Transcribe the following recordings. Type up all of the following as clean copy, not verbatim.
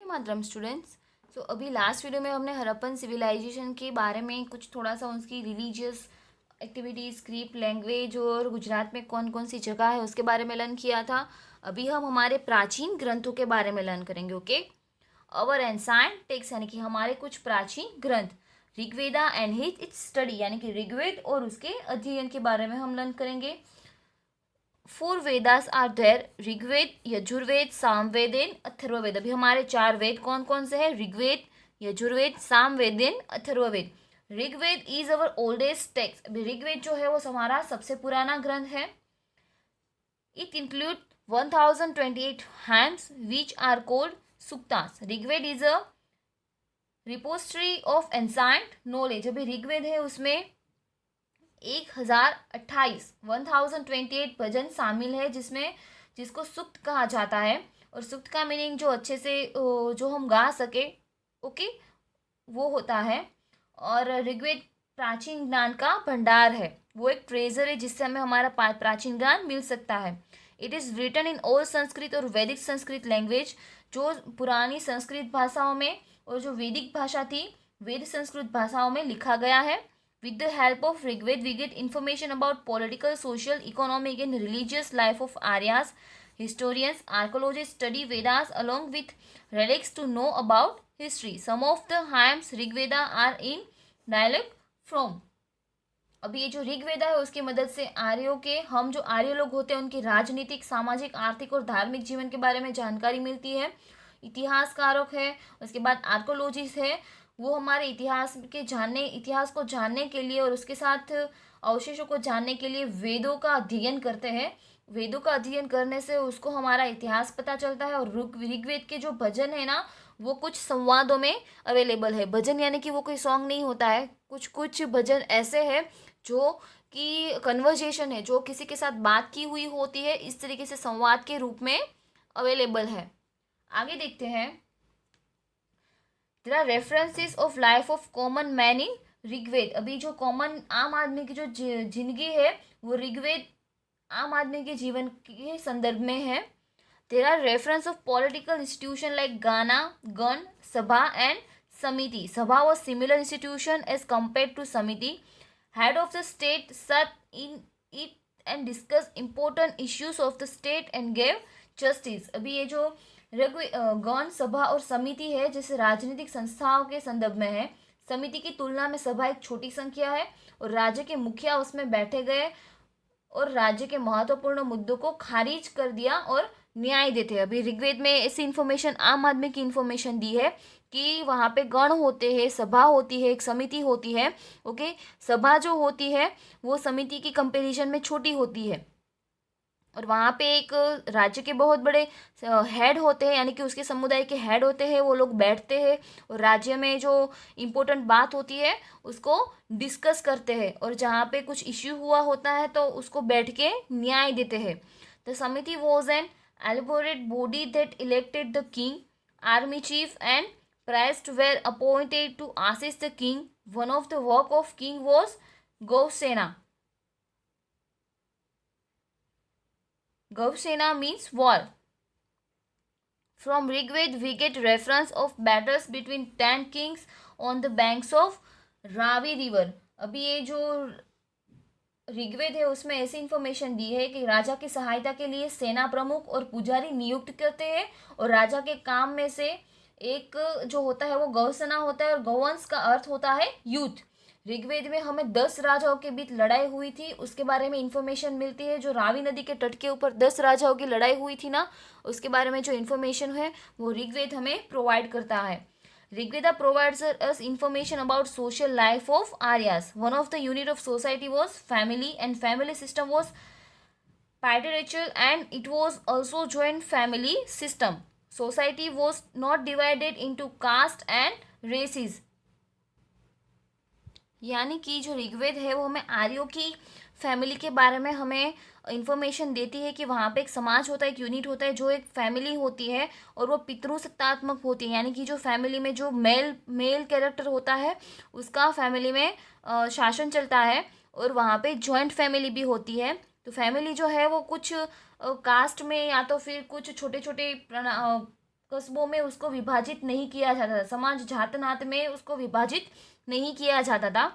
मातरम students. सो अभी last video में हमने हड़प्पन सिविलाइजेशन के बारे में कुछ थोड़ा सा उसकी रिलीजियस एक्टिविटीज़, स्क्रिप्ट, लैंग्वेज और गुजरात में कौन कौन सी जगह है उसके बारे में लर्न किया था। अभी हम हमारे प्राचीन ग्रंथों के बारे में लर्न करेंगे। ओके, अवर एंसाइंट टेक्स्ट यानी कि हमारे कुछ प्राचीन ग्रंथ, Rigveda and his it's study यानी कि ऋग्वेद और उसके अध्ययन के बारे में हम लर्न करेंगे। Four Vedas are there, Rigveda, Yajurveda, Samaveda and Atharvaveda. अभी हमारे चार वेद कौन कौन से हैं? Rigveda, Yajurveda, Samaveda and Atharvaveda. Rigveda is our oldest text. अभी ऋग्वेद जो है वो हमारा सबसे पुराना ग्रंथ है। It include 1028 hymns which are called suktas. Rigveda is a repository of ancient knowledge. अभी ऋग्वेद है उसमें 1028 भजन शामिल है जिसको सुक्त कहा जाता है। और सुक्त का मीनिंग जो अच्छे से जो हम गा सके, ओके, वो होता है। और ऋग्वेद प्राचीन ज्ञान का भंडार है, वो एक ट्रेजर है जिससे हमें हमारा प्राचीन ज्ञान मिल सकता है। It is written in old Sanskrit और वैदिक संस्कृत लैंग्वेज। जो पुरानी संस्कृत भाषाओं में और जो वैदिक भाषा थी, वेद संस्कृत भाषाओं में लिखा गया है। With the help of Rigved, we get information about political, social, economic, and religious life of Aryas. Historians, archaeologists study Vedas along with relics to know about history. Some of the hymns Rigveda are in dialect from. अभी ये जो ऋग्वेदा है उसकी मदद से आर्यों के, हम जो आर्य लोग होते हैं उनकी राजनीतिक, सामाजिक, आर्थिक और धार्मिक जीवन के बारे में जानकारी मिलती है। इतिहासकारक है, उसके बाद आर्कोलॉजिस्ट है, वो हमारे इतिहास को जानने के लिए और उसके साथ अवशेषों को जानने के लिए वेदों का अध्ययन करते हैं। वेदों का अध्ययन करने से उसको हमारा इतिहास पता चलता है। और ऋग्वेद के जो भजन है ना, वो कुछ संवादों में अवेलेबल है। भजन यानी कि वो कोई सॉन्ग नहीं होता है, कुछ कुछ भजन ऐसे हैं जो कि कन्वर्जेशन है, जो किसी के साथ बात की हुई होती है, इस तरीके से संवाद के रूप में अवेलेबल है। आगे देखते हैं। There are references of life of common man in Rigveda. अभी जो कॉमन आम आदमी की जो जिंदगी है वो ऋग्वेद आम आदमी के जीवन के संदर्भ में है। There are reference of political institution like gana, gana, sabha and samiti. Sabha was similar institution as compare to samiti. Head of the state sat in it and discuss important issues of the state and gave justice. अभी ये जो गण, सभा और समिति है जैसे राजनीतिक संस्थाओं के संदर्भ में है। समिति की तुलना में सभा एक छोटी संख्या है और राज्य के मुखिया उसमें बैठे गए और राज्य के महत्वपूर्ण मुद्दों को खारिज कर दिया और न्याय देते हैं। अभी ऋग्वेद में ऐसी इन्फॉर्मेशन, आम आदमी की इन्फॉर्मेशन दी है कि वहाँ पे गण होते हैं, सभा होती है, एक समिति होती है। ओके, सभा जो होती है वो समिति की कंपैरिजन में छोटी होती है और वहाँ पे एक राज्य के बहुत बड़े हेड होते हैं, यानी कि उसके समुदाय के हेड होते हैं, वो लोग बैठते हैं और राज्य में जो इम्पोर्टेंट बात होती है उसको डिस्कस करते हैं और जहाँ पे कुछ इश्यू हुआ होता है तो उसको बैठ के न्याय देते हैं। द समिति was an elaborate body that elected the king, army chief and priests were appointed to assist the king. One of the work of king was Gausena. Gausena means war. From Rigved we get reference of battles between 10 kings on the banks of Ravi river. अभी ये जो ऋग्वेद है उसमें ऐसी information दी है कि राजा की सहायता के लिए सेना प्रमुख और पुजारी नियुक्त करते हैं और राजा के काम में से एक जो होता है वो गौसेना होता है और गौवंश का अर्थ होता है यूथ। ऋग्वेद में हमें 10 राजाओं के बीच लड़ाई हुई थी उसके बारे में इंफॉर्मेशन मिलती है। जो रावी नदी के तट के ऊपर 10 राजाओं की लड़ाई हुई थी ना, उसके बारे में जो इन्फॉर्मेशन है वो ऋग्वेद हमें प्रोवाइड करता है। Rigveda provides us information about social life of Aryas. One of the unit of society was family and family system was patriarchal and it was also joint family system. Society was not divided into caste and races. यानी कि जो ऋग्वेद है वो हमें आर्यों की family के बारे में हमें इंफॉर्मेशन देती है कि वहाँ पे एक समाज होता है, एक यूनिट होता है, जो एक फैमिली होती है और वो पितृसत्तात्मक होती है। यानी कि जो फैमिली में जो मेल कैरेक्टर होता है उसका फैमिली में शासन चलता है और वहाँ पे जॉइंट फैमिली भी होती है। तो फैमिली जो है वो कुछ कास्ट में या तो फिर कुछ छोटे छोटे कस्बों में उसको विभाजित नहीं किया जाता था, समाज जात नात में उसको विभाजित नहीं किया जाता था।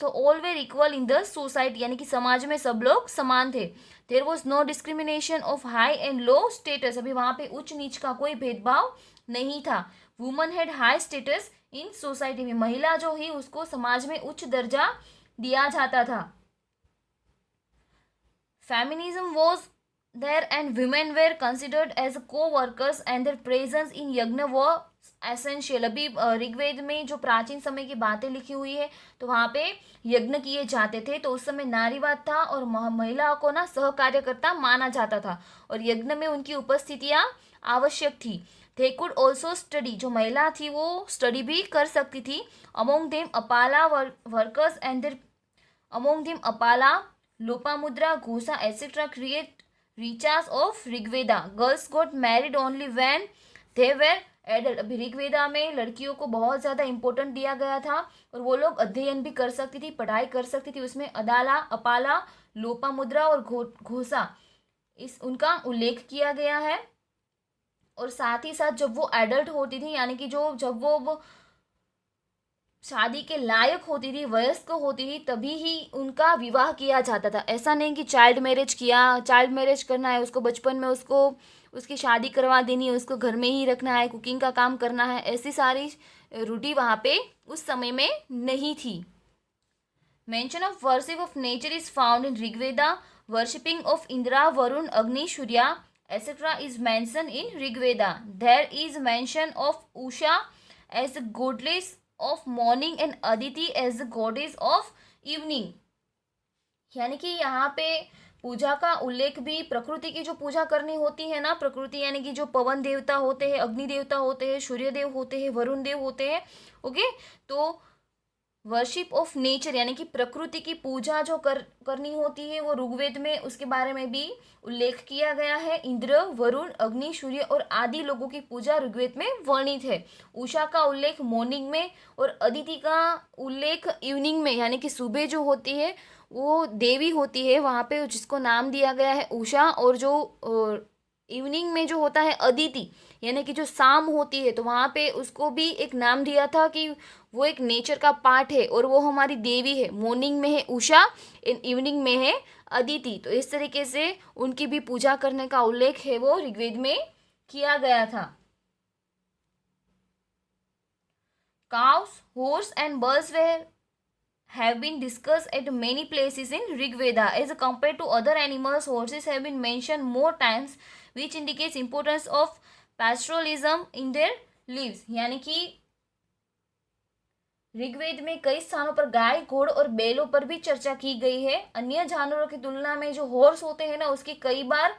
So all were equal in the society, यानी कि समाज में सब लोग समान थे। There was no discrimination of high and low status, अभी वहाँ पे उच्च नीच का कोई भेदभाव नहीं था। Woman had high status in society में, महिला जो ही उसको समाज में उच्च दर्जा दिया जाता था। Feminism was there and women were considered as co-workers and their presence in यज्ञ was essential। अभी ऋग्वेद में जो प्राचीन समय की बातें लिखी हुई है तो वहाँ पे यज्ञ किए जाते थे, तो उस समय नारीवाद था और महिलाओं को ना सहकार्यकर्ता माना जाता था और यज्ञ में उनकी उपस्थितियाँ आवश्यक थी। दे कुड ऑल्सो स्टडी, जो महिला थी वो स्टडी भी कर सकती थी। Among them Apala workers and there among them Apala, Lopamudra, Ghosha etcetera create richas of Rigveda. Girls got married only when they were adult, अभी ऋग्वेदा में लड़कियों को बहुत ज़्यादा इंपॉर्टेंट दिया गया था और वो लोग अध्ययन भी कर सकती थी, पढ़ाई कर सकती थी। उसमें अदाला, अपाला, लोपामुद्रा और घोषा इस उनका उल्लेख किया गया है। और साथ ही साथ जब वो एडल्ट होती थी, यानी कि जब वो शादी के लायक होती थी, वयस्क होती थी, तभी ही उनका विवाह किया जाता था। ऐसा नहीं कि चाइल्ड मैरिज करना है, उसको बचपन में उसकी शादी करवा देनी है, उसको घर में ही रखना है, कुकिंग का काम करना है, ऐसी सारी रूढ़ी वहाँ पे उस समय में नहीं थी। Mention of worship of nature is found in Rigveda. Worshipping of Indra, Varun, Agni, Surya etcetera is mention in Rigveda. There is mention of Usha as goddess of morning and Aditi as the goddess of evening, यानी कि यहाँ पे पूजा का उल्लेख भी, प्रकृति की जो पूजा करनी होती है ना, प्रकृति यानी कि जो पवन देवता होते हैं, अग्नि देवता होते हैं, सूर्य देव होते हैं, वरुण देव होते हैं, ओके। तो वर्शिप ऑफ नेचर यानी कि प्रकृति की पूजा जो करनी होती है वो ऋग्वेद में उसके बारे में भी उल्लेख किया गया है। इंद्र, वरुण, अग्नि, सूर्य और आदि लोगों की पूजा ऋग्वेद में वर्णित है। उषा का उल्लेख मॉर्निंग में और अदिति का उल्लेख इवनिंग में, यानी कि सुबह जो होती है वो देवी होती है वहाँ पे जिसको नाम दिया गया है उषा, और जो इवनिंग में जो होता है अदिति यानी कि जो शाम होती है, तो वहाँ पे उसको भी एक नाम दिया था कि वो एक नेचर का पार्ट है और वो हमारी देवी है। मॉर्निंग में है उषा, इन इवनिंग में है अदिति। तो इस तरीके से उनकी भी पूजा करने का उल्लेख है वो ऋग्वेद में किया गया था। Cows, horse and birds were have been discussed at many places in Rig Veda. As compared to other animals, horses have been mentioned more times, which indicates importance of pastoralism in their lives. यानी कि ऋग्वेद में कई स्थानों पर गाय, घोड़ और बैलों पर भी चर्चा की गई है। अन्य जानवरों की तुलना में जो हॉर्स होते हैं ना, उसकी कई बार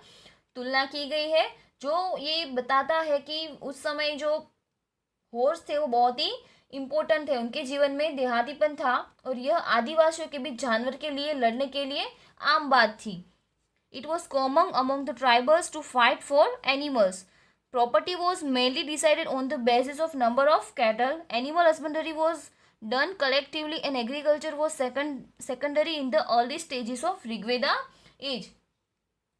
तुलना की गई है, जो ये बताता है कि उस समय जो हॉर्स थे वो बहुत ही इम्पोर्टेंट है, उनके जीवन में देहातीपन था और यह आदिवासियों के बीच जानवर के लिए लड़ने के लिए आम बात थी। It was common among the tribals to fight for animals. Property was mainly decided on the basis of number of cattle. Animal husbandry was done collectively and agriculture was secondary in the early stages of Rigveda age.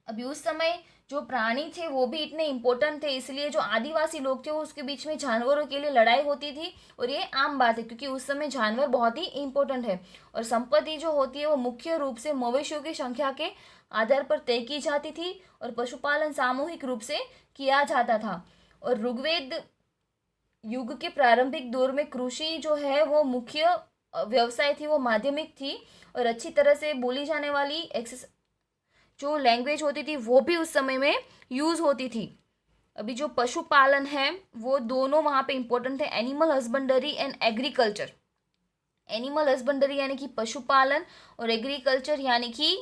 अभी उस समय जो प्राणी थे वो भी इतने important थे, इसलिए जो आदिवासी लोग थे उसके बीच में जानवरों के लिए लड़ाई होती थी और ये आम बात है क्योंकि उस समय जानवर बहुत ही इम्पोर्टेंट है। और संपत्ति जो होती है वो मुख्य रूप से मवेशियों की संख्या के आधार पर तय की जाती थी और पशुपालन सामूहिक रूप से किया जाता था। और ऋग्वेद युग के प्रारंभिक दौर में कृषि जो है वो मुख्य व्यवसाय थी, वो माध्यमिक थी और अच्छी तरह से बोली जाने वाली जो लैंग्वेज होती थी वो भी उस समय में यूज़ होती थी। अभी जो पशुपालन है वो दोनों वहाँ पे इम्पोर्टेंट है, animal husbandry and agriculture. Animal husbandry यानी कि पशुपालन और एग्रीकल्चर यानी कि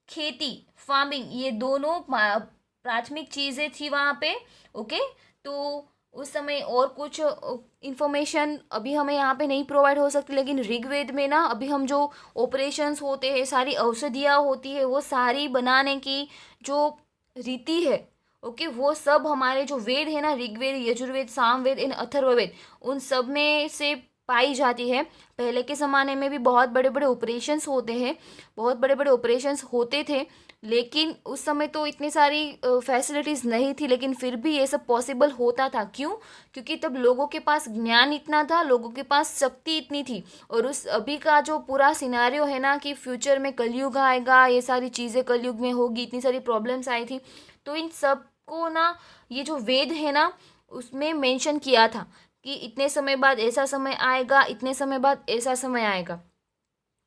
खेती, फार्मिंग, ये दोनों प्राथमिक चीज़ें थी वहाँ पे, ओके। तो उस समय और कुछ इन्फॉर्मेशन अभी हमें यहाँ पे नहीं प्रोवाइड हो सकती, लेकिन ऋग्वेद में ना अभी हम जो ऑपरेशंस होते हैं, सारी औषधियाँ होती है, वो सारी बनाने की जो रीति है, ओके, वो सब हमारे जो वेद है ना, ऋग्वेद, यजुर्वेद, सामवेद एंड अथर्ववेद, उन सब में से पाई जाती है। पहले के ज़माने में भी बहुत बड़े बड़े ऑपरेशंस होते हैं, बहुत बड़े बड़े ऑपरेशंस होते थे लेकिन उस समय तो इतनी सारी फैसिलिटीज़ नहीं थी, लेकिन फिर भी ये सब पॉसिबल होता था। क्यों? क्योंकि तब लोगों के पास ज्ञान इतना था, लोगों के पास शक्ति इतनी थी। और उस अभी का जो पूरा सिनारियो है ना कि फ्यूचर में कलयुग आएगा, ये सारी चीज़ें कलयुग में होगी, इतनी सारी प्रॉब्लम्स आई थी, तो इन सब को ना ये जो वेद है ना उसमें मेंशन किया था कि इतने समय बाद ऐसा समय आएगा, इतने समय बाद ऐसा समय आएगा।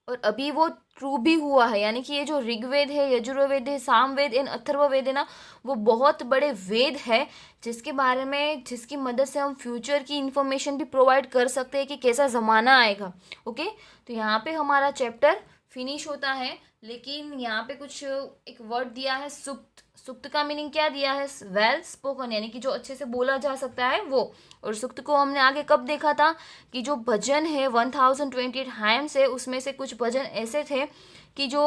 और अभी वो ट्रू भी हुआ है, यानी कि ये जो ऋग्वेद है, यजुर्वेद है, सामवेद एंड अथर्ववेद है ना, वो बहुत बड़े वेद है जिसके बारे में, जिसकी मदद से हम फ्यूचर की इंफॉर्मेशन भी प्रोवाइड कर सकते हैं कि कैसा ज़माना आएगा। ओके, तो यहाँ पे हमारा चैप्टर फिनिश होता है। लेकिन यहाँ पे कुछ एक वर्ड दिया है सुक्त। सुक्त का मीनिंग क्या दिया है? वेल स्पोकन, यानी कि जो अच्छे से बोला जा सकता है वो। और सुक्त को हमने आगे कब देखा था कि जो भजन है 1028 हाइम्स है, उसमें से कुछ भजन ऐसे थे कि जो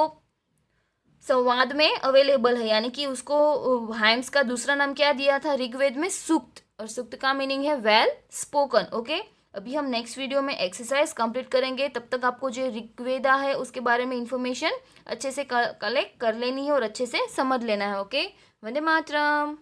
संवाद में अवेलेबल है, यानी कि उसको हाइम्स का दूसरा नाम क्या दिया था ऋग्वेद में? सुक्त। और सुक्त का मीनिंग है वेल स्पोकन। ओके, अभी हम नेक्स्ट वीडियो में एक्सरसाइज कंप्लीट करेंगे। तब तक आपको जो ऋग्वेदा है उसके बारे में इंफॉर्मेशन अच्छे से कलेक्ट कर लेनी है और अच्छे से समझ लेना है। ओके, वंदे मातरम।